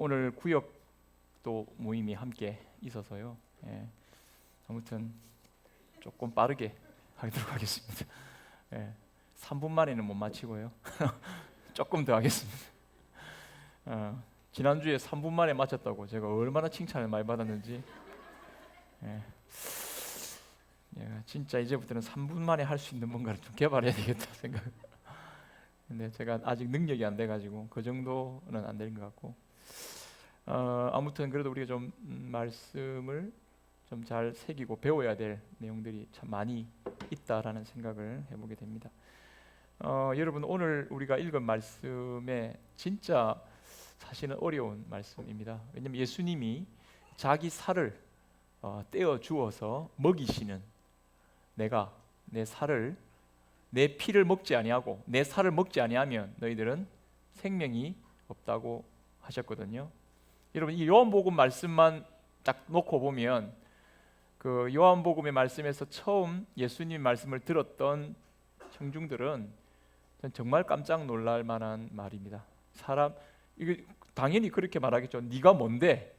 오늘 구역도 모임이 함께 있어서요. 예, 아무튼 조금 빠르게 하도록 하겠습니다. 예, 3분 만에는 못 마치고요. 조금 더 하겠습니다. 지난주에 3분 만에 마쳤다고 제가 얼마나 칭찬을 많이 받았는지. 예, 진짜 이제부터는 3분 만에 할 수 있는 뭔가를 좀 개발해야 되겠다 생각. 근데 제가 아직 능력이 안 돼가지고 그 정도는 안 되는 것 같고, 아무튼 그래도 우리가 좀 말씀을 좀 잘 새기고 배워야 될 내용들이 참 많이 있다라는 생각을 해보게 됩니다. 여러분, 오늘 우리가 읽은 말씀에 진짜 사실은 어려운 말씀입니다. 왜냐하면 예수님이 자기 살을 떼어 주어서 먹이시는, 내가 내 살을, 내 피를 먹지 아니하고 내 살을 먹지 아니하면 너희들은 생명이 없다고 하셨거든요. 여러분, 이 요한복음 말씀만 딱 놓고 보면 그 요한복음의 말씀에서 처음 예수님 말씀을 들었던 청중들은 정말 깜짝 놀랄 만한 말입니다. 이게 당연히 그렇게 말하겠죠. 네가 뭔데?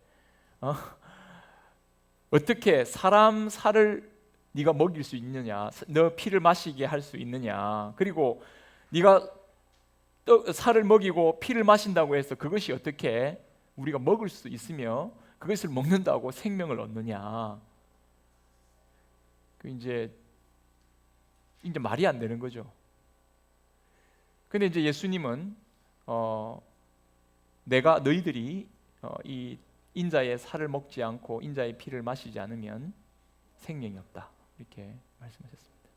어떻게 사람 살을 네가 먹일 수 있느냐? 너 피를 마시게 할 수 있느냐? 그리고 네가 살을 먹이고 피를 마신다고 해서 그것이 어떻게 우리가 먹을 수 있으며 그것을 먹는다고 생명을 얻느냐? 이제 말이 안 되는 거죠. 근데 이제 예수님은 너희들이 이 인자의 살을 먹지 않고 인자의 피를 마시지 않으면 생명이 없다, 이렇게 말씀하셨습니다.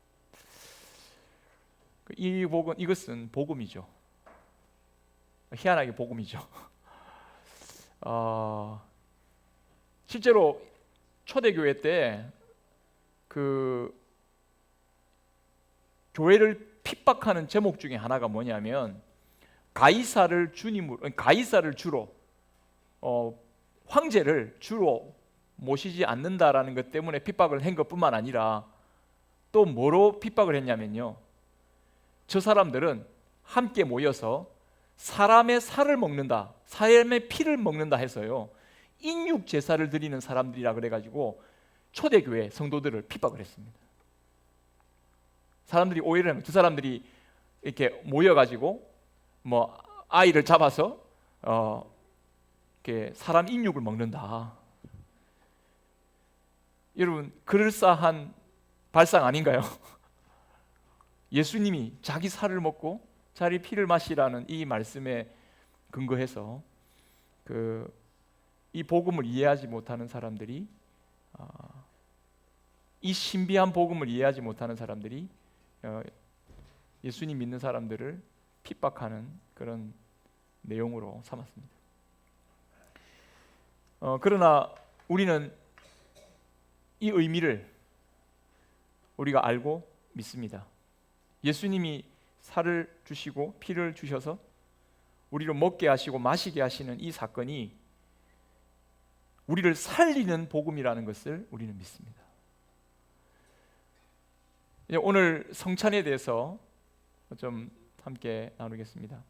이것은 복음이죠. 희한하게 복음이죠. 실제로 초대교회 때 그 교회를 핍박하는 제목 중에 하나가 뭐냐면 가이사를 주로 황제를 주로 모시지 않는다라는 것 때문에 핍박을 한 것뿐만 아니라 또 뭐로 핍박을 했냐면요, 저 사람들은 함께 모여서 사람의 살을 먹는다, 사람의 피를 먹는다 해서요 인육 제사를 드리는 사람들이라 그래가지고 초대교회 성도들을 핍박을 했습니다. 사람들이 오해를 하면 두 사람들이 이렇게 모여가지고 뭐 아이를 잡아서 이렇게 사람 인육을 먹는다. 여러분, 그럴싸한 발상 아닌가요? 예수님이 자기 살을 먹고 자기 피를 마시라는 이 말씀에 근거해서 이 복음을 이해하지 못하는 사람들이, 이 신비한 복음을 이해하지 못하는 사람들이 예수님 믿는 사람들을 핍박하는 그런 내용으로 삼았습니다. 그러나 우리는 이 의미를 우리가 알고 믿습니다. 예수님이 살을 주시고 피를 주셔서 우리를 먹게 하시고 마시게 하시는 이 사건이 우리를 살리는 복음이라는 것을 우리는 믿습니다. 오늘 성찬에 대해서 좀 함께 나누겠습니다.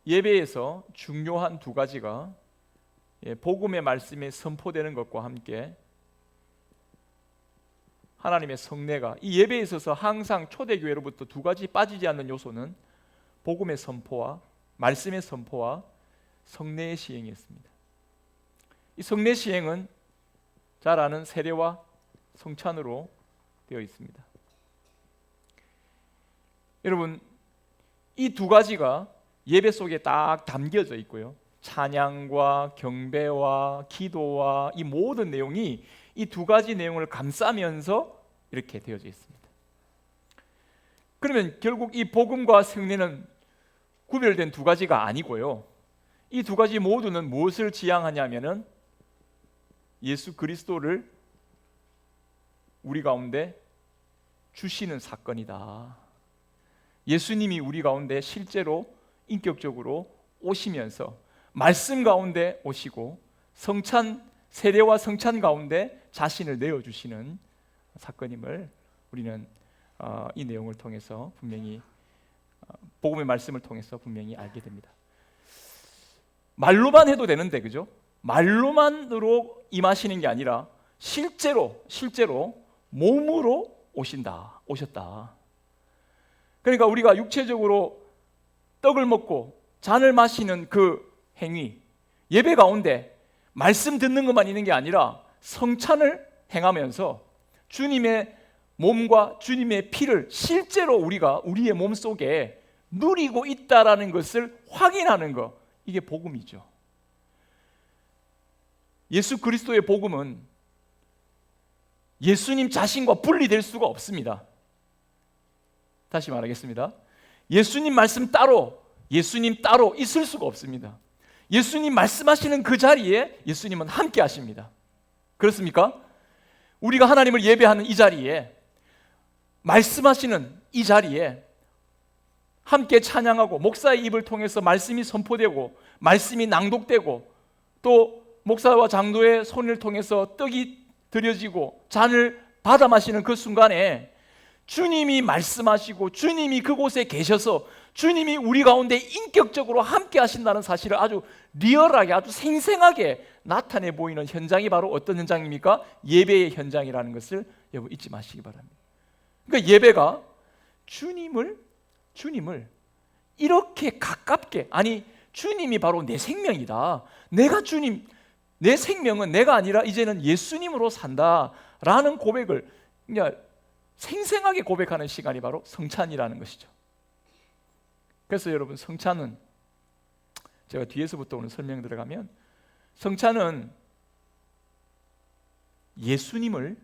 예배에서 중요한 두 가지가 복음의 말씀에 선포되는 것과 함께 하나님의 성례가, 이 예배에 있어서 항상 초대교회로부터 두 가지 빠지지 않는 요소는 복음의 선포와 말씀의 선포와 성례의 시행이었습니다. 이 성례 시행은 잘 아는 세례와 성찬으로 되어 있습니다. 여러분, 이 두 가지가 예배 속에 딱 담겨져 있고요, 찬양과 경배와 기도와 이 모든 내용이 이 두 가지 내용을 감싸면서 이렇게 되어져 있습니다. 그러면 결국 이 복음과 성례는 구별된 두 가지가 아니고요, 이 두 가지 모두는 무엇을 지향하냐면은 예수 그리스도를 우리 가운데 주시는 사건이다. 예수님이 우리 가운데 실제로 인격적으로 오시면서 말씀 가운데 오시고 세례와 성찬 가운데 자신을 내어주시는 사건임을 우리는 이 내용을 통해서 분명히 복음의 말씀을 통해서 분명히 알게 됩니다. 말로만 해도 되는데, 그죠? 말로만으로 임하시는 게 아니라 실제로 몸으로 오셨다. 그러니까 우리가 육체적으로 떡을 먹고 잔을 마시는 그 행위, 예배 가운데 말씀 듣는 것만 있는 게 아니라 성찬을 행하면서 주님의 몸과 주님의 피를 실제로 우리가 우리의 몸 속에 누리고 있다라는 것을 확인하는 것, 이게 복음이죠. 예수 그리스도의 복음은 예수님 자신과 분리될 수가 없습니다. 다시 말하겠습니다. 예수님 말씀 따로, 예수님 따로 있을 수가 없습니다. 예수님 말씀하시는 그 자리에 예수님은 함께 하십니다. 그렇습니까? 우리가 하나님을 예배하는 이 자리에, 말씀하시는 이 자리에 함께 찬양하고 목사의 입을 통해서 말씀이 선포되고 말씀이 낭독되고 또 목사와 장로의 손을 통해서 떡이 드려지고 잔을 받아 마시는 그 순간에 주님이 말씀하시고 주님이 그곳에 계셔서 주님이 우리 가운데 인격적으로 함께 하신다는 사실을 아주 리얼하게, 아주 생생하게 나타내 보이는 현장이 바로 어떤 현장입니까? 예배의 현장이라는 것을 여러분 잊지 마시기 바랍니다. 그러니까 예배가 주님을 이렇게 가깝게, 아니 주님이 바로 내 생명이다, 내가 주님, 내 생명은 내가 아니라 이제는 예수님으로 산다라는 고백을 그냥 생생하게 고백하는 시간이 바로 성찬이라는 것이죠. 그래서 여러분, 성찬은 제가 뒤에서부터 오늘 설명 들어가면, 성찬은 예수님을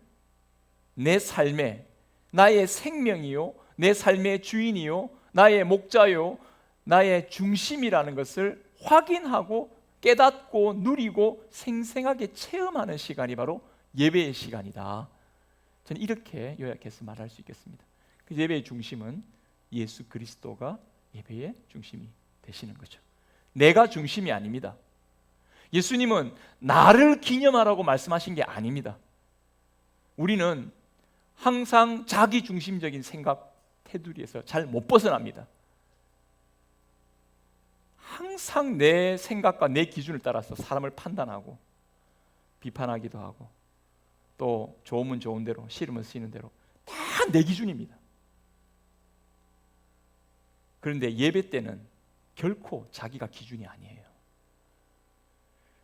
내 삶에 나의 생명이요, 내 삶의 주인이요, 나의 목자요, 나의 중심이라는 것을 확인하고 깨닫고 누리고 생생하게 체험하는 시간이 바로 예배의 시간이다. 저는 이렇게 요약해서 말할 수 있겠습니다. 그 예배의 중심은 예수 그리스도가 예배의 중심이 되시는 거죠. 내가 중심이 아닙니다. 예수님은 나를 기념하라고 말씀하신 게 아닙니다. 우리는 항상 자기 중심적인 생각 테두리에서 잘 못 벗어납니다. 항상 내 생각과 내 기준을 따라서 사람을 판단하고 비판하기도 하고 또 좋으면 좋은 대로, 싫으면 싫은 대로 다 내 기준입니다. 그런데 예배 때는 결코 자기가 기준이 아니에요.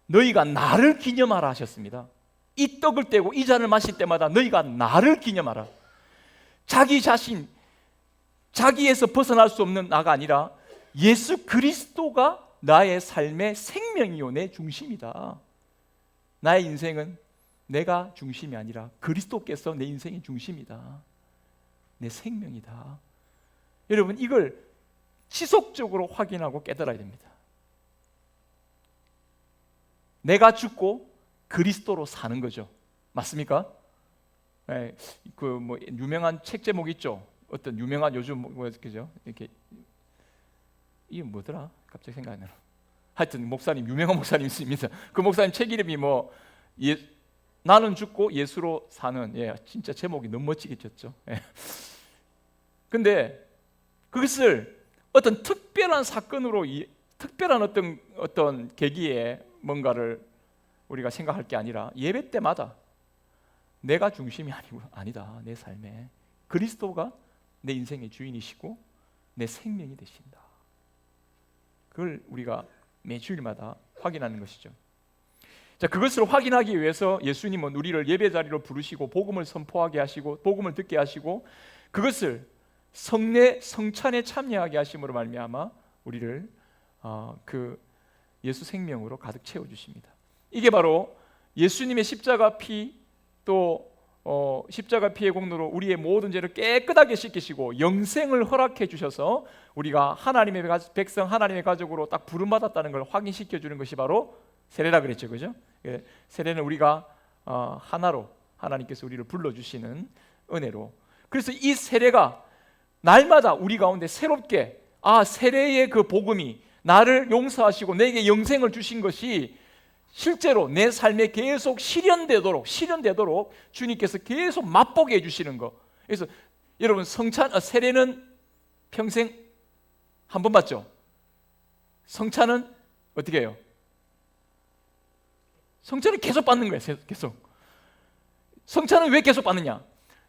너희가 나를 기념하라 하셨습니다. 이 떡을 떼고 이 잔을 마실 때마다 너희가 나를 기념하라. 자기 자신, 자기에서 벗어날 수 없는 나가 아니라 예수 그리스도가 나의 삶의 생명이요, 내 중심이다. 나의 인생은 내가 중심이 아니라 그리스도께서 내 인생의 중심이다. 내 생명이다. 여러분, 이걸 지속적으로 확인하고 깨달아야 됩니다. 내가 죽고 그리스도로 사는 거죠. 맞습니까? 네, 그 뭐 유명한 책 제목 있죠. 어떤 유명한 요즘 그죠? 이렇게 이게 뭐더라? 갑자기 생각이 안 나. 하여튼 목사님, 유명한 목사님 있습니다. 그 목사님 책 이름이 뭐 나는 죽고 예수로 사는, 진짜 제목이 너무 멋지게 졌죠. 근데 그것을 어떤 특별한 사건으로, 특별한 어떤 계기에 뭔가를 우리가 생각할 게 아니라 예배 때마다 내가 중심이 아니다. 내 삶에 그리스도가 내 인생의 주인이시고 내 생명이 되신다. 그걸 우리가 매주일마다 확인하는 것이죠. 자, 그것을 확인하기 위해서 예수님은 우리를 예배 자리로 부르시고 복음을 선포하게 하시고 복음을 듣게 하시고 그것을 성례 성찬에 참여하게 하심으로 말미암아 우리를 그 예수 생명으로 가득 채워 주십니다. 이게 바로 예수님의 십자가 피, 또 십자가 피의 공로로 우리의 모든 죄를 깨끗하게 씻기시고 영생을 허락해 주셔서 우리가 하나님의 백성, 하나님의 가족으로 딱 부름받았다는 걸 확인시켜 주는 것이 바로 세례라 그랬죠, 그죠? 세례는 우리가 하나로 하나님께서 우리를 불러주시는 은혜로, 그래서 이 세례가 날마다 우리 가운데 새롭게 세례의 그 복음이 나를 용서하시고 내게 영생을 주신 것이 실제로 내 삶에 계속 실현되도록 주님께서 계속 맛보게 해주시는 거. 그래서 여러분, 세례는 평생 한 번 받죠. 성찬은 어떻게 해요? 성찬은 계속 받는 거예요. 계속. 성찬은 왜 계속 받느냐?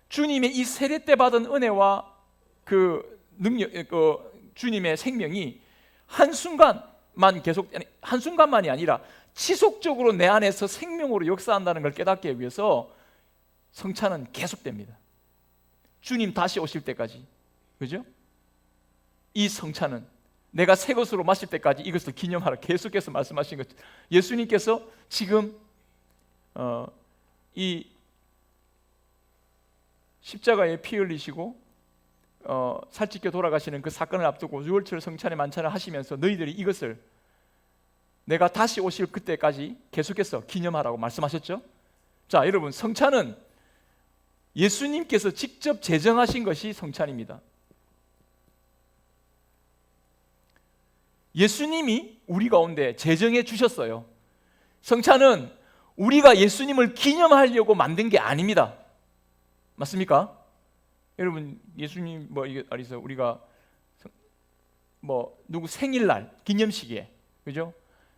주님의 이 세례 때 받은 은혜와 그 능력, 주님의 생명이 한순간만이 아니라 지속적으로 내 안에서 생명으로 역사한다는 걸 깨닫기 위해서 성찬은 계속됩니다. 주님 다시 오실 때까지. 그죠? 이 성찬은 내가 새 것으로 마실 때까지 이것을 기념하라 계속해서 말씀하신 것. 예수님께서 지금 이 십자가에 피 흘리시고 살찌게 돌아가시는 그 사건을 앞두고 유월절 성찬의 만찬을 하시면서 너희들이 이것을 내가 다시 오실 그때까지 계속해서 기념하라고 말씀하셨죠. 자, 여러분, 성찬은 예수님께서 직접 제정하신 것이 성찬입니다. 예수님이 우리 가운데 제정해 주셨어요. 성찬은 우리가 예수님을 기념하려고 만든 게 아닙니다. 맞습니까? 여러분, 예수님 우리가 누구 생일날 기념식에, 그죠?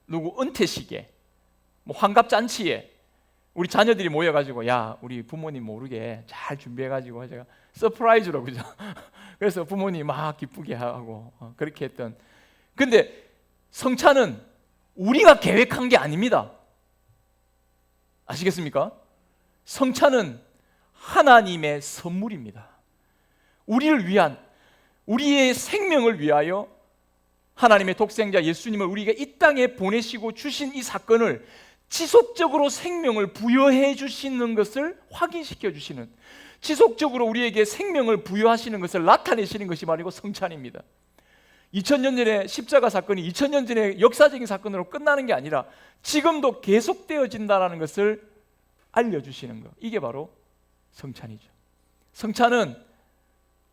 누구 은퇴식에, 환갑잔치에 우리 자녀들이 모여가지고 야, 우리 부모님 모르게 잘 준비해가지고 제가 서프라이즈로, 그죠? 그래서 부모님 막 기쁘게 하고 그렇게 했던. 근데 성찬은 우리가 계획한 게 아닙니다. 아시겠습니까? 성찬은 하나님의 선물입니다. 우리를 위한, 우리의 생명을 위하여 하나님의 독생자 예수님을 우리에게 이 땅에 보내시고 주신 이 사건을 지속적으로 생명을 부여해 주시는 것을 확인시켜 주시는, 지속적으로 우리에게 생명을 부여하시는 것을 나타내시는 것이 바로 성찬입니다. 2000년 전에 십자가 사건이 2000년 전에 역사적인 사건으로 끝나는 게 아니라 지금도 계속되어진다는 것을 알려주시는 것, 이게 바로 성찬이죠. 성찬은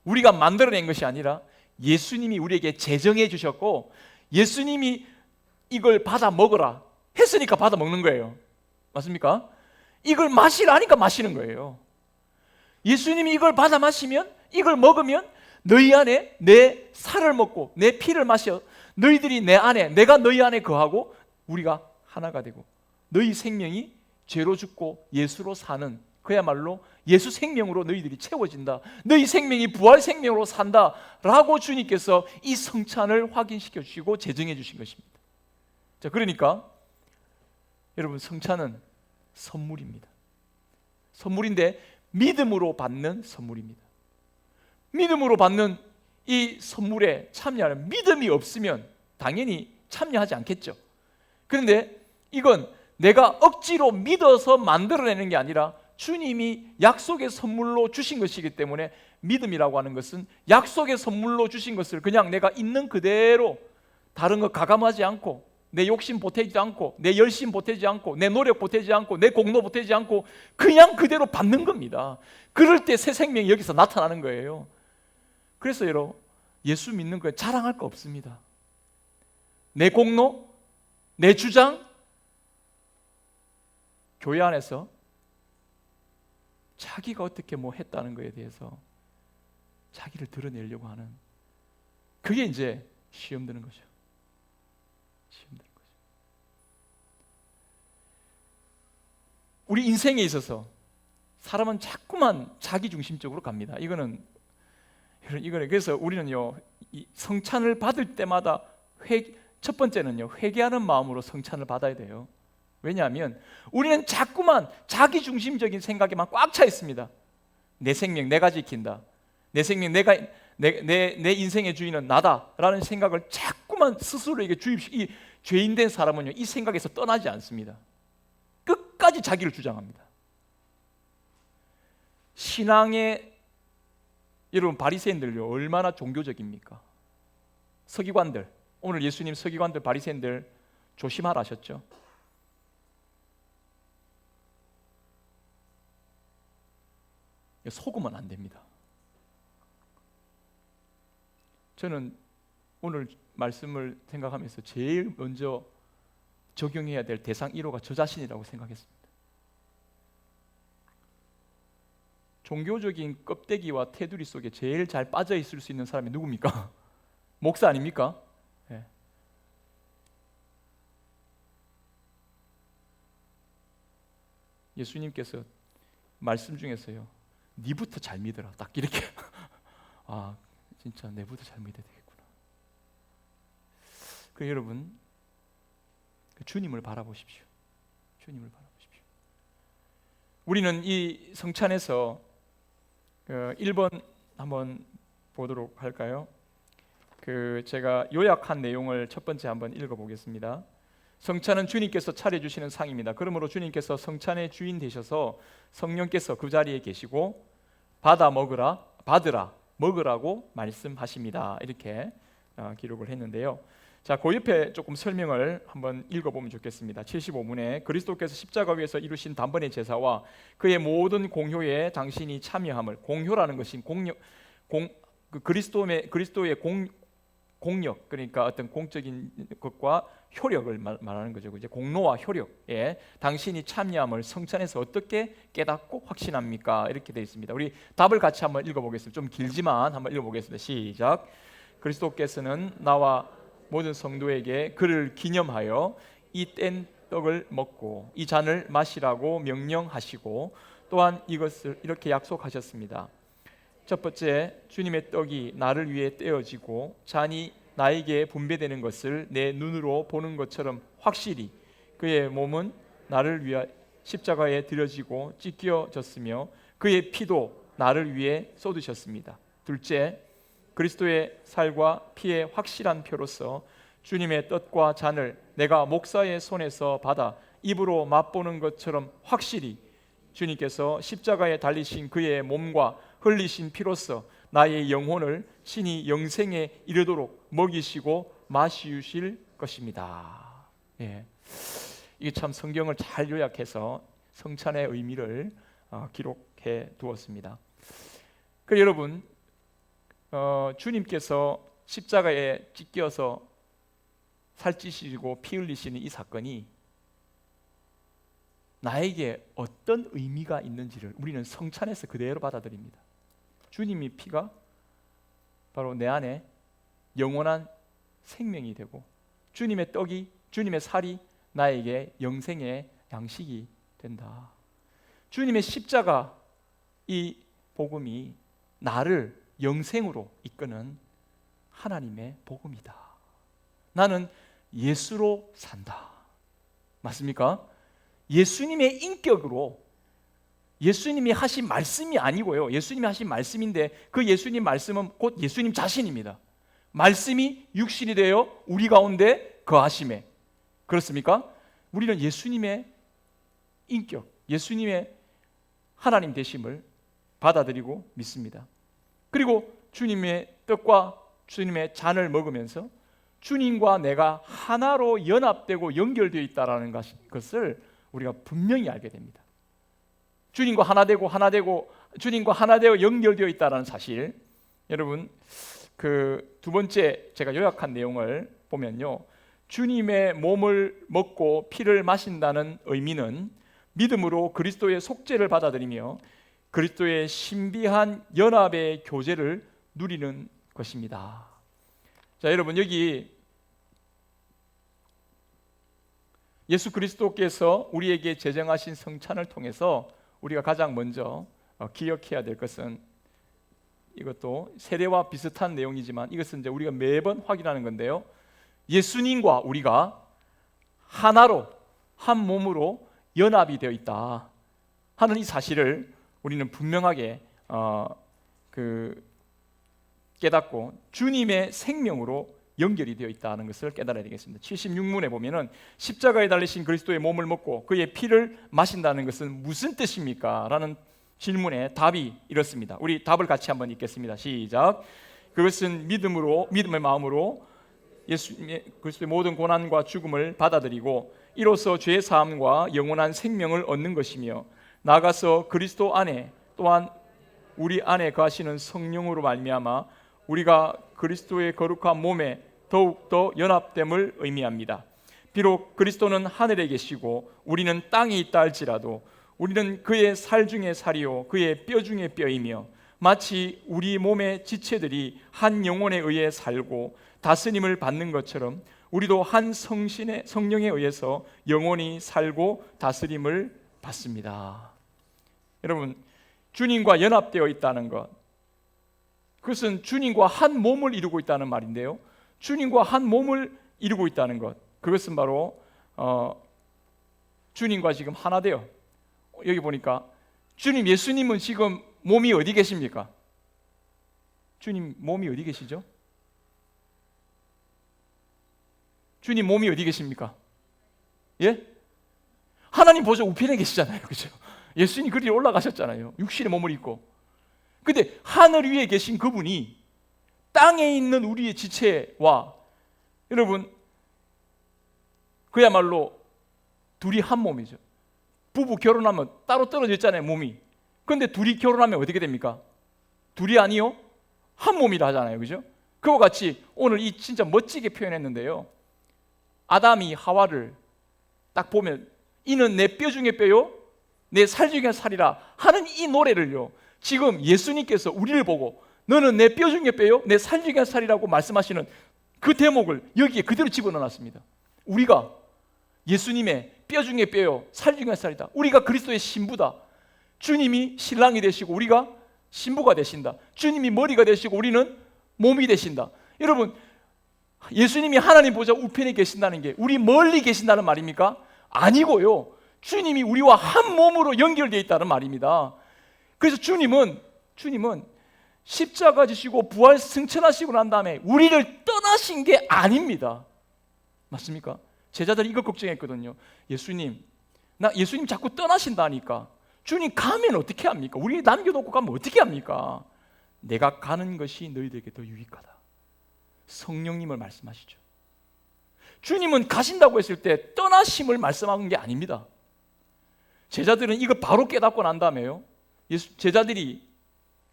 우리가 만들어낸 것이 아니라 예수님이 우리에게 제정해 주셨고, 예수님이 이걸 받아 먹어라 했으니까 받아 먹는 거예요. 맞습니까? 이걸 마시라니까 마시는 거예요. 예수님이 이걸 받아 마시면, 이걸 먹으면 너희 안에 내 살을 먹고 내 피를 마셔 너희들이 내 안에, 내가 너희 안에 거하고 우리가 하나가 되고 너희 생명이 죄로 죽고 예수로 사는, 그야말로 예수 생명으로 너희들이 채워진다, 너희 생명이 부활 생명으로 산다 라고 주님께서 이 성찬을 확인시켜 주시고 제정해 주신 것입니다. 자, 그러니까 여러분, 성찬은 선물입니다. 선물인데 믿음으로 받는 선물입니다. 믿음으로 받는 이 선물에 참여하는, 믿음이 없으면 당연히 참여하지 않겠죠. 그런데 이건 내가 억지로 믿어서 만들어내는 게 아니라 주님이 약속의 선물로 주신 것이기 때문에, 믿음이라고 하는 것은 약속의 선물로 주신 것을 그냥 내가 있는 그대로 다른 거 가감하지 않고, 내 욕심 보태지 않고, 내 열심 보태지 않고, 내 노력 보태지 않고, 내 공로 보태지 않고 그냥 그대로 받는 겁니다. 그럴 때 새 생명이 여기서 나타나는 거예요. 그래서 여러분, 예수 믿는 거에 자랑할 거 없습니다. 내 공로, 내 주장, 교회 안에서 자기가 어떻게 뭐 했다는 것에 대해서 자기를 드러내려고 하는, 그게 이제 시험 드는 거죠. 시험 드는 거죠. 우리 인생에 있어서 사람은 자꾸만 자기중심적으로 갑니다. 이거는 그래서 우리는요, 이 성찬을 받을 때마다 첫 번째는요, 회개하는 마음으로 성찬을 받아야 돼요. 왜냐하면 우리는 자꾸만 자기중심적인 생각에만 꽉 차 있습니다. 내 생명 내가 지킨다, 내 생명 내 인생의 주인은 나다라는 생각을 자꾸만 스스로에게 이 죄인된 사람은요, 이 생각에서 떠나지 않습니다. 끝까지 자기를 주장합니다. 신앙의, 여러분, 바리새인들요 얼마나 종교적입니까? 서기관들, 오늘 예수님 서기관들, 바리새인들 조심하라 하셨죠. 속으면 안 됩니다. 저는 오늘 말씀을 생각하면서 제일 먼저 적용해야 될 대상 1호가 저 자신이라고 생각했습니다. 종교적인 껍데기와 테두리 속에 제일 잘 빠져 있을 수 있는 사람이 누굽니까? 목사 아닙니까? 예. 예수님께서 말씀 중에서요, 니부터 잘 믿어라, 딱 이렇게. 아, 진짜 내부터 잘 믿어야 되겠구나. 그 여러분, 주님을 바라보십시오. 주님을 바라보십시오. 우리는 이 성찬에서 1번 한번 보도록 할까요? 제가 요약한 내용을 첫 번째 한번 읽어보겠습니다. 성찬은 주님께서 차려주시는 상입니다. 그러므로 주님께서 성찬의 주인 되셔서 성령께서 그 자리에 계시고 받으라 먹으라고 말씀하십니다. 이렇게 기록을 했는데요. 자, 그 옆에 조금 설명을 한번 읽어보면 좋겠습니다. 75문에 그리스도께서 십자가 위에서 이루신 단번의 제사와 그의 모든 공효에 당신이 참여함을, 공효라는 것이 그리스도의 공력, 그러니까 어떤 공적인 것과 효력을 말하는 거죠. 이제 공로와 효력에 당신이 참여함을 성찬에서 어떻게 깨닫고 확신합니까? 이렇게 되어 있습니다. 우리 답을 같이 한번 읽어보겠습니다. 좀 길지만 한번 읽어보겠습니다. 시작. 그리스도께서는 나와 모든 성도에게 그를 기념하여 이 뗀 떡을 먹고 이 잔을 마시라고 명령하시고 또한 이것을 이렇게 약속하셨습니다. 첫 번째, 주님의 떡이 나를 위해 떼어지고 잔이 나에게 분배되는 것을 내 눈으로 보는 것처럼 확실히 그의 몸은 나를 위해 십자가에 들여지고 찢겨졌으며 그의 피도 나를 위해 쏟으셨습니다. 둘째, 그리스도의 살과 피의 확실한 표로서 주님의 떡과 잔을 내가 목사의 손에서 받아 입으로 맛보는 것처럼 확실히 주님께서 십자가에 달리신 그의 몸과 흘리신 피로서 나의 영혼을 신이 영생에 이르도록 먹이시고 마시우실 것입니다. 예. 이게 참 성경을 잘 요약해서 성찬의 의미를 기록해 두었습니다. 그 여러분, 주님께서 십자가에 찢겨서 살찌시고 피 흘리시는 이 사건이 나에게 어떤 의미가 있는지를 우리는 성찬에서 그대로 받아들입니다. 주님의 피가 바로 내 안에 영원한 생명이 되고 주님의 떡이, 주님의 살이 나에게 영생의 양식이 된다. 주님의 십자가, 이 복음이 나를 영생으로 이끄는 하나님의 복음이다. 나는 예수로 산다. 맞습니까? 예수님의 인격으로, 예수님이 하신 말씀이 아니고요, 예수님이 하신 말씀인데 그 예수님 말씀은 곧 예수님 자신입니다. 말씀이 육신이 되어 우리 가운데 거하심에, 그렇습니까? 우리는 예수님의 인격, 예수님의 하나님 되심을 받아들이고 믿습니다. 그리고 주님의 떡과 주님의 잔을 먹으면서 주님과 내가 하나로 연합되고 연결되어 있다는 것을 우리가 분명히 알게 됩니다. 주님과 하나 되고 주님과 하나 되어 연결되어 있다는 사실, 여러분, 그 두 번째 제가 요약한 내용을 보면요, 주님의 몸을 먹고 피를 마신다는 의미는 믿음으로 그리스도의 속죄를 받아들이며 그리스도의 신비한 연합의 교제를 누리는 것입니다. 자, 여러분, 여기 예수 그리스도께서 우리에게 제정하신 성찬을 통해서 우리가 가장 먼저 기억해야 될 것은, 이것도 세례와 비슷한 내용이지만 이것은 이제 우리가 매번 확인하는 건데요, 예수님과 우리가 하나로, 한 몸으로 연합이 되어 있다 하는 이 사실을 우리는 분명하게 깨닫고 주님의 생명으로 연결이 되어 있다는 것을 깨달아야 되겠습니다. 76문에 보면은 십자가에 달리신 그리스도의 몸을 먹고 그의 피를 마신다는 것은 무슨 뜻입니까? 라는 질문에 답이 이렇습니다. 우리 답을 같이 한번 읽겠습니다. 시작. 그것은 믿음의 마음으로 그리스도의 모든 고난과 죽음을 받아들이고 이로써 죄 사함과 영원한 생명을 얻는 것이며, 나아가서 그리스도 안에 또한 우리 안에 거하시는 성령으로 말미암아 우리가 그리스도의 거룩한 몸에 더욱더 연합됨을 의미합니다. 비록 그리스도는 하늘에 계시고 우리는 땅에 있다 할지라도 우리는 그의 살 중에 살이요 그의 뼈 중에 뼈이며 마치 우리 몸의 지체들이 한 영혼에 의해 살고 다스림을 받는 것처럼 우리도 한 성령에 의해서 영원히 살고 다스림을 받습니다. 여러분, 주님과 연합되어 있다는 것, 그것은 주님과 한 몸을 이루고 있다는 말인데요, 주님과 한 몸을 이루고 있다는 것, 그것은 바로 주님과 지금 하나 되어, 여기 보니까 주님 예수님은 지금 몸이 어디 계십니까? 주님 몸이 어디 계시죠? 주님 몸이 어디 계십니까? 예? 하나님 보좌 우편에 계시잖아요, 그렇죠? 예수님 그리 올라가셨잖아요, 육신의 몸을 입고. 근데 하늘 위에 계신 그분이 땅에 있는 우리의 지체와, 여러분, 그야말로 둘이 한 몸이죠. 부부 결혼하면 따로 떨어져 있잖아요, 몸이. 근데 둘이 결혼하면 어떻게 됩니까? 둘이 아니요? 한 몸이라 하잖아요, 그죠? 그와 같이 오늘 이 진짜 멋지게 표현했는데요, 아담이 하와를 딱 보면 이는 내 뼈 중에 뼈요 내 살 중에 살이라 하는 이 노래를요, 지금 예수님께서 우리를 보고 너는 내 뼈 중에 뼈요 내 살 중에 살이라고 말씀하시는 그 대목을 여기에 그대로 집어넣어놨습니다. 우리가 예수님의 뼈 중에 뼈요 살 중에 살이다, 우리가 그리스도의 신부다, 주님이 신랑이 되시고 우리가 신부가 되신다, 주님이 머리가 되시고 우리는 몸이 되신다. 여러분, 예수님이 하나님 보좌 우편에 계신다는 게 우리 멀리 계신다는 말입니까? 아니고요, 주님이 우리와 한 몸으로 연결되어 있다는 말입니다. 그래서 주님은 십자가 지시고 부활 승천하시고 난 다음에 우리를 떠나신 게 아닙니다. 맞습니까? 제자들이 이거 걱정했거든요. 예수님 자꾸 떠나신다니까, 주님 가면 어떻게 합니까? 우리 남겨놓고 가면 어떻게 합니까? 내가 가는 것이 너희들에게 더 유익하다. 성령님을 말씀하시죠. 주님은 가신다고 했을 때 떠나심을 말씀하는 게 아닙니다. 제자들은 이거 바로 깨닫고 난 다음에요, 제자들이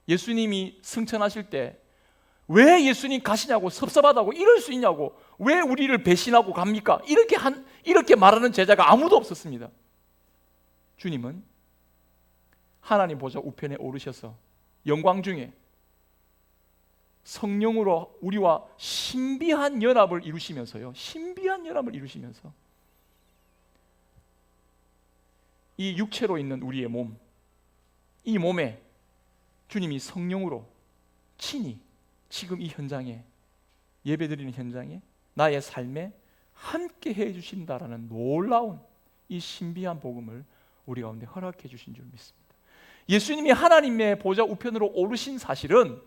예수님이 승천하실 때 왜 예수님 가시냐고 섭섭하다고 이럴 수 있냐고, 왜 우리를 배신하고 갑니까? 이렇게 말하는 제자가 아무도 없었습니다. 주님은 하나님 보좌 우편에 오르셔서 영광 중에 성령으로 우리와 신비한 연합을 이루시면서요, 신비한 연합을 이루시면서 이 육체로 있는 우리의 몸, 이 몸에 주님이 성령으로 친히 지금 이 현장에, 예배드리는 현장에, 나의 삶에 함께 해주신다라는 놀라운 이 신비한 복음을 우리 가운데 허락해 주신 줄 믿습니다. 예수님이 하나님의 보좌 우편으로 오르신 사실은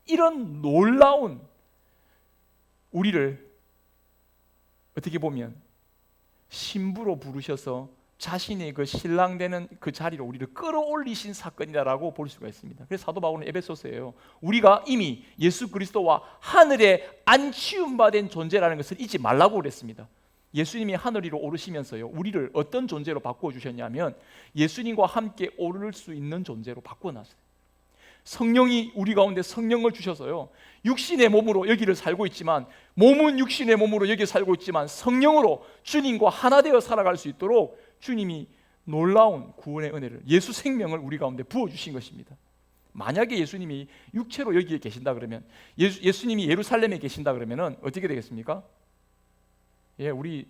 이런 놀라운 우리를 어떻게 보면 신부로 부르셔서 자신의 그 신랑 되는 그 자리로 우리를 끌어올리신 사건이다라고 볼 수가 있습니다. 그래서 사도 바울은 에베소서예요, 우리가 이미 예수 그리스도와 하늘에 안치움받은 존재라는 것을 잊지 말라고 그랬습니다. 예수님이 하늘 위로 오르시면서요, 우리를 어떤 존재로 바꾸어 주셨냐면 예수님과 함께 오를 수 있는 존재로 바꾸어 놨어요. 성령이 우리 가운데 성령을 주셔서요, 육신의 몸으로 여기를 살고 있지만, 몸은 육신의 몸으로 여기 살고 있지만 성령으로 주님과 하나 되어 살아갈 수 있도록 주님이 놀라운 구원의 은혜를, 예수 생명을 우리 가운데 부어주신 것입니다. 만약에 예수님이 육체로 여기에 계신다 그러면, 예수님이 예루살렘에 계신다 그러면 어떻게 되겠습니까? 예, 우리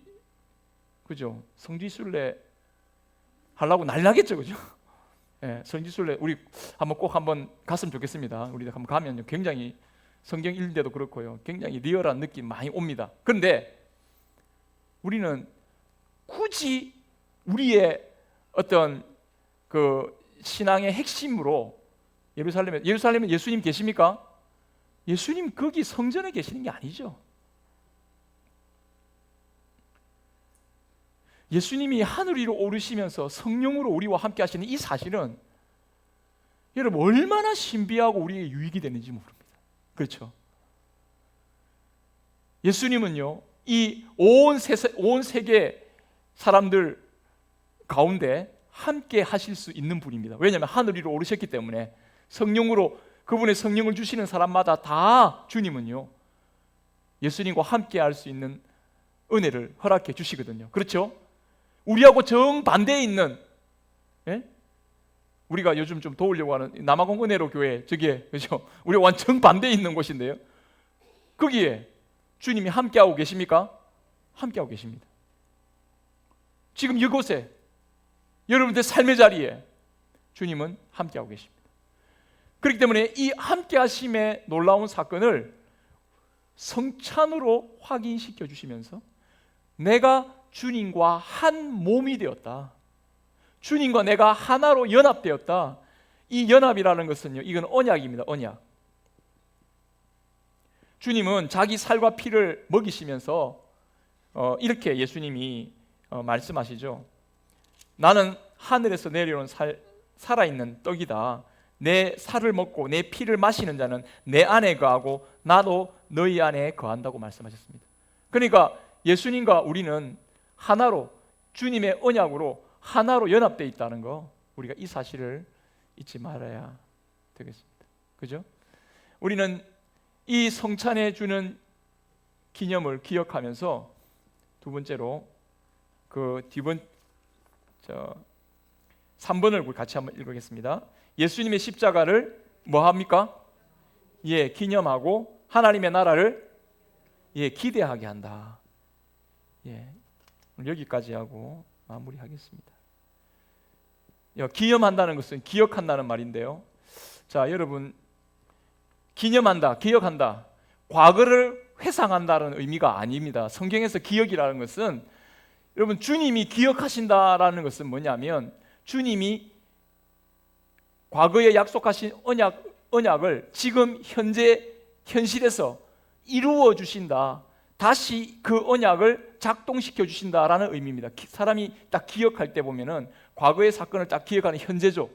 그죠? 성지순례 하려고 난리 나겠죠, 그죠? 예, 성지순례 우리 꼭 한번 갔으면 좋겠습니다. 우리 한번 가면요, 굉장히 성경 읽는데도 그렇고요, 굉장히 리얼한 느낌 많이 옵니다. 그런데 우리는 굳이 우리의 어떤 그 신앙의 핵심으로 예루살렘에 예수님 계십니까? 예수님 거기 성전에 계시는 게 아니죠. 예수님이 하늘 위로 오르시면서 성령으로 우리와 함께 하시는 이 사실은 여러분 얼마나 신비하고 우리에게 유익이 되는지 모릅니다. 그렇죠? 예수님은요, 이 온 세계 사람들 가운데 함께 하실 수 있는 분입니다. 왜냐하면 하늘 위로 오르셨기 때문에 성령으로 그분의 성령을 주시는 사람마다 다 주님은요, 예수님과 함께 할 수 있는 은혜를 허락해 주시거든요. 그렇죠? 우리하고 정반대에 있는, 예? 우리가 요즘 좀 도우려고 하는 남아공 은혜로 교회, 저기에, 그렇죠? 우리가 완전 반대에 있는 곳인데요, 거기에 주님이 함께하고 계십니까? 함께하고 계십니다. 지금 이곳에 여러분들 삶의 자리에 주님은 함께하고 계십니다. 그렇기 때문에 이 함께하심의 놀라운 사건을 성찬으로 확인시켜 주시면서 내가 주님과 한 몸이 되었다, 주님과 내가 하나로 연합되었다. 이 연합이라는 것은요, 이건 언약입니다. 언약. 주님은 자기 살과 피를 먹이시면서 이렇게 예수님이 말씀하시죠. 나는 하늘에서 내려온 살아있는 떡이다. 내 살을 먹고 내 피를 마시는 자는 내 안에 거하고 나도 너희 안에 거한다고 말씀하셨습니다. 그러니까 예수님과 우리는 하나로, 주님의 언약으로 하나로 연합되어 있다는 거, 우리가 이 사실을 잊지 말아야 되겠습니다. 그죠? 우리는 이 성찬에 주는 기념을 기억하면서 두 번째로 그 뒤번 3번을 같이 한번 읽겠습니다. 예수님의 십자가를 뭐 합니까? 예, 기념하고 하나님의 나라를 기대하게 한다. 예, 여기까지 하고 마무리하겠습니다. 기념한다는 것은 기억한다는 말인데요. 자, 여러분, 기념한다, 기억한다, 과거를 회상한다는 의미가 아닙니다. 성경에서 기억이라는 것은, 여러분, 주님이 기억하신다라는 것은 뭐냐면 주님이 과거에 약속하신 언약을 지금 현실에서 이루어 주신다, 다시 그 언약을 작동시켜 주신다라는 의미입니다. 사람이 딱 기억할 때 보면은 과거의 사건을 딱 기억하는 현재죠.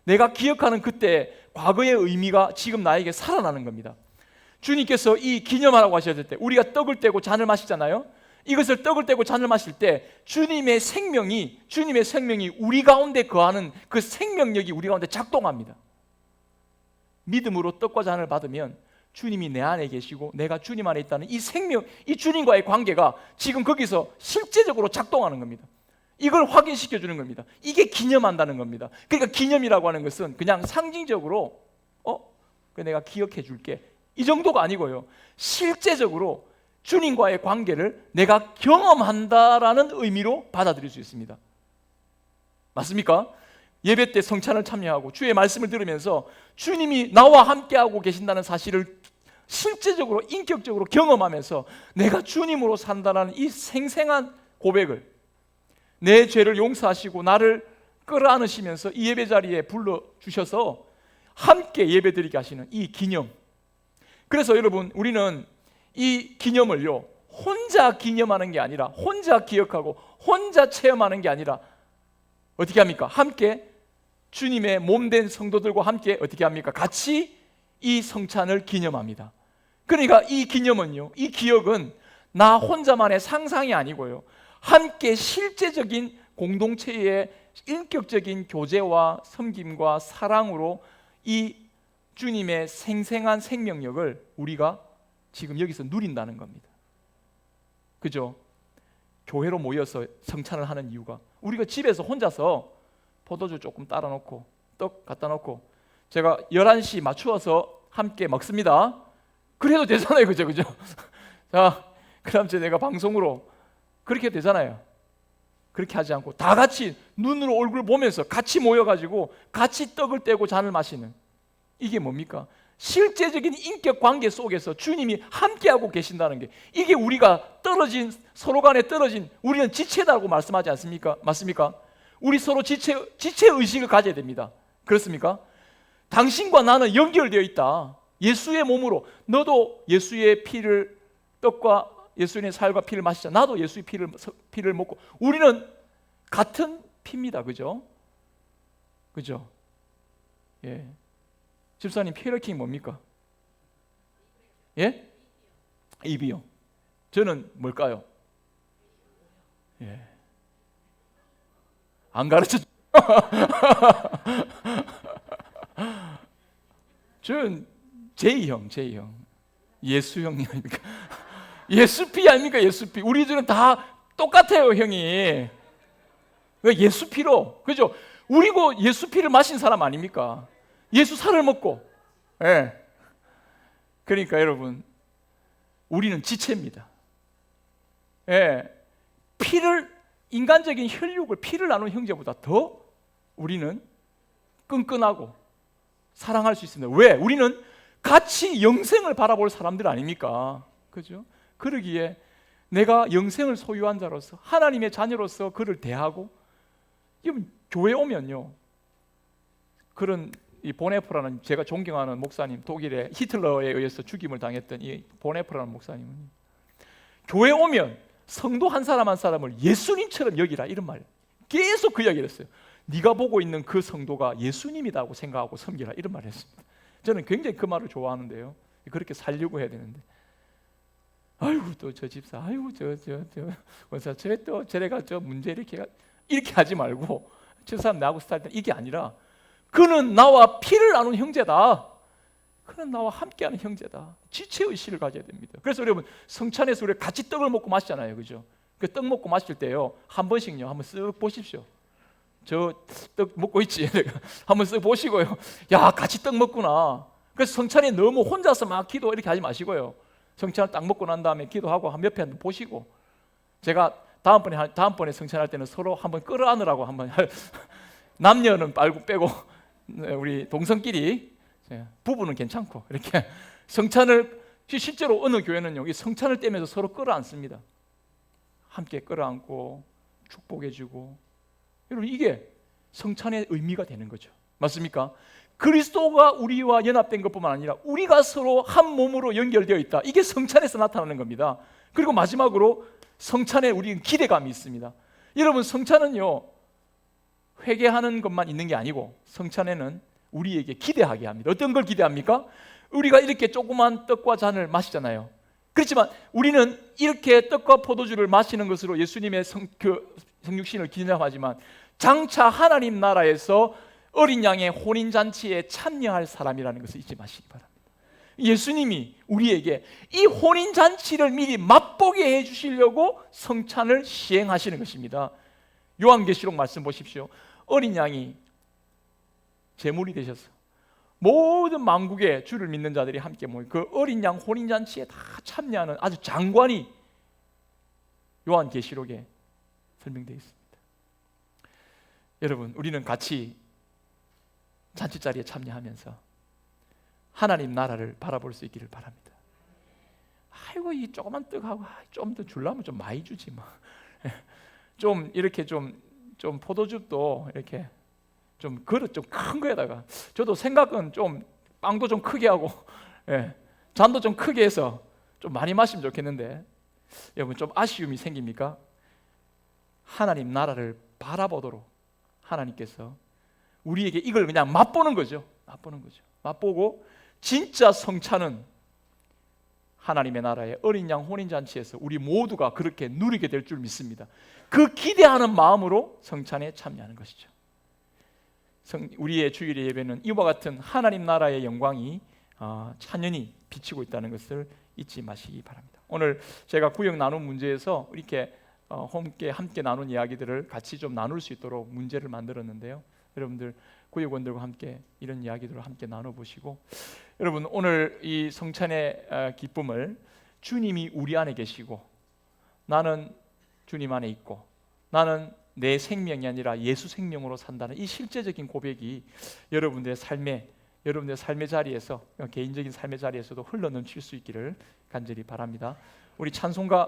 내가 기억하는 그때 과거의 의미가 지금 나에게 살아나는 겁니다. 주님께서 이 기념하라고 하셨을 때 우리가 떡을 떼고 잔을 마시잖아요. 이것을 떡을 떼고 잔을 마실 때 주님의 생명이 우리 가운데 거하는 그 생명력이 우리 가운데 작동합니다. 믿음으로 떡과 잔을 받으면 주님이 내 안에 계시고 내가 주님 안에 있다는 이 생명, 이 주님과의 관계가 지금 거기서 실제적으로 작동하는 겁니다. 이걸 확인시켜 주는 겁니다. 이게 기념한다는 겁니다. 그러니까 기념이라고 하는 것은 그냥 상징적으로 내가 기억해 줄게, 이 정도가 아니고요, 실제적으로 주님과의 관계를 내가 경험한다라는 의미로 받아들일 수 있습니다. 맞습니까? 예배 때 성찬을 참여하고 주의 말씀을 들으면서 주님이 나와 함께하고 계신다는 사실을 실제적으로 인격적으로 경험하면서 내가 주님으로 산다는 이 생생한 고백을, 내 죄를 용서하시고 나를 끌어안으시면서 이 예배 자리에 불러주셔서 함께 예배드리게 하시는 이 기념. 그래서 여러분, 우리는 이 기념을요, 혼자 기념하는 게 아니라, 혼자 기억하고 혼자 체험하는 게 아니라 어떻게 합니까? 함께 주님의 몸된 성도들과 함께 어떻게 합니까? 같이 이 성찬을 기념합니다. 그러니까 이 기념은요, 이 기억은 나 혼자만의 상상이 아니고요, 함께 실제적인 공동체의 인격적인 교제와 섬김과 사랑으로 이 주님의 생생한 생명력을 우리가 지금 여기서 누린다는 겁니다. 그죠? 교회로 모여서 성찬을 하는 이유가, 우리가 집에서 혼자서 포도주 조금 따라 놓고 떡 갖다 놓고 제가 11시 맞추어서 함께 먹습니다. 그래도 되잖아요. 그죠? 자, 그럼 내가 방송으로 그렇게 되잖아요. 그렇게 하지 않고 다 같이 눈으로 얼굴 보면서 같이 모여가지고 같이 떡을 떼고 잔을 마시는, 이게 뭡니까? 실제적인 인격 관계 속에서 주님이 함께하고 계신다는 게, 이게 우리가 서로 간에 떨어진 우리는 지체다고 말씀하지 않습니까? 맞습니까? 우리 서로 지체 의식을 가져야 됩니다. 그렇습니까? 당신과 나는 연결되어 있다. 예수의 몸으로, 너도 예수의 피를, 떡과 예수님의 살과 피를 마시자. 나도 예수의 피를 먹고, 우리는 같은 피입니다. 그죠? 예. 집사님, 피혈액형이 뭡니까? 예? AB요. 저는 뭘까요? 예. 안 가르쳐. 저는 J형. 예수형 아닙니까? 예수피 아닙니까? 예수피. 우리들은 다 똑같아요, 형이. 예수피로. 그죠? 우리고 예수피를 마신 사람 아닙니까? 예수 살을 먹고. 예. 그러니까 여러분, 우리는 지체입니다. 예, 인간적인 혈육을 피를 나눈 형제보다 더 우리는 끈끈하고 사랑할 수 있습니다. 왜? 우리는 같이 영생을 바라볼 사람들 아닙니까? 그죠? 그러기에 내가 영생을 소유한 자로서 하나님의 자녀로서 그를 대하고, 이건 교회 오면요, 그런 이 보네프라는 제가 존경하는 목사님, 독일의 히틀러에 의해서 죽임을 당했던 이 보네프라는 목사님은 교회 오면 성도 한 사람 한 사람을 예수님처럼 여기라, 이런 말 계속 그 이야기를 했어요. 네가 보고 있는 그 성도가 예수님이라고 생각하고 섬기라, 이런 말을 했습니다. 저는 굉장히 그 말을 좋아하는데요, 그렇게 살려고 해야 되는데, 아이고 또 저 집사, 아이고 저 원사 저 저래가 저 문제 이렇게 하지 말고, 저 사람 나하고 스타일 때 이게 아니라, 그는 나와 피를 나눈 형제다, 그는 나와 함께하는 형제다, 지체의식을 가져야 됩니다. 그래서 여러분, 성찬에서 우리 같이 떡을 먹고 마시잖아요, 그죠? 그 떡 먹고 마실 때요, 한 번씩요 한번 쓱 보십시오. 저 떡 먹고 있지? 한번 쓱 보시고요, 야 같이 떡 먹구나. 그래서 성찬에 너무 혼자서 막 기도 이렇게 하지 마시고요, 성찬을 딱 먹고 난 다음에 기도하고 한 옆에 한번 보시고, 제가 다음번에 성찬할 때는 서로 한번 끌어안으라고 한번 남녀는 빼고 우리 동성끼리, 부부는 괜찮고, 이렇게 성찬을, 실제로 어느 교회는요 이 성찬을 떼면서 서로 끌어안습니다. 함께 끌어안고 축복해주고. 여러분, 이게 성찬의 의미가 되는 거죠. 맞습니까? 그리스도가 우리와 연합된 것뿐만 아니라 우리가 서로 한 몸으로 연결되어 있다, 이게 성찬에서 나타나는 겁니다. 그리고 마지막으로 성찬에 우리는 기대감이 있습니다. 여러분, 성찬은요 회개하는 것만 있는 게 아니고, 성찬에는 우리에게 기대하게 합니다. 어떤 걸 기대합니까? 우리가 이렇게 조그만 떡과 잔을 마시잖아요. 그렇지만 우리는 이렇게 떡과 포도주를 마시는 것으로 예수님의 성육신을 기념하지만, 장차 하나님 나라에서 어린 양의 혼인잔치에 참여할 사람이라는 것을 잊지 마시기 바랍니다. 예수님이 우리에게 이 혼인잔치를 미리 맛보게 해주시려고 성찬을 시행하시는 것입니다. 요한계시록 말씀 보십시오. 어린 양이 제물이 되셔서 모든 만국의 주를 믿는 자들이 함께 모여 그 어린 양 혼인잔치에 다 참여하는 아주 장관이 요한계시록에 설명되어 있습니다. 여러분, 우리는 같이 잔치자리에 참여하면서 하나님 나라를 바라볼 수 있기를 바랍니다. 아이고, 이 조그만 떡하고 좀 더 주려면 좀 많이 주지 뭐. 좀 이렇게 좀 포도즙도 이렇게 좀 그릇 좀 큰 거에다가, 저도 생각은 좀 빵도 좀 크게 하고, 잔도 좀 크게 해서 좀 많이 마시면 좋겠는데, 여러분 좀 아쉬움이 생깁니까? 하나님 나라를 바라보도록 하나님께서 우리에게 이걸 그냥 맛보는 거죠. 맛보고 진짜 성찬은 하나님의 나라의 어린 양 혼인잔치에서 우리 모두가 그렇게 누리게 될 줄 믿습니다. 그 기대하는 마음으로 성찬에 참여하는 것이죠. 우리의 주일의 예배는 이와 같은 하나님 나라의 영광이 찬연히 비치고 있다는 것을 잊지 마시기 바랍니다. 오늘 제가 구역 나눔 문제에서 이렇게 함께 나눈 이야기들을 같이 좀 나눌 수 있도록 문제를 만들었는데요. 여러분들 구역원들과 함께 이런 이야기들을 함께 나눠보시고, 여러분 오늘 이 성찬의 기쁨을 주님이 우리 안에 계시고 나는 주님 안에 있고 나는 내 생명이 아니라 예수 생명으로 산다는 이 실제적인 고백이 여러분들의 삶의 자리에서, 개인적인 삶의 자리에서도 흘러넘칠 수 있기를 간절히 바랍니다. 우리 찬송가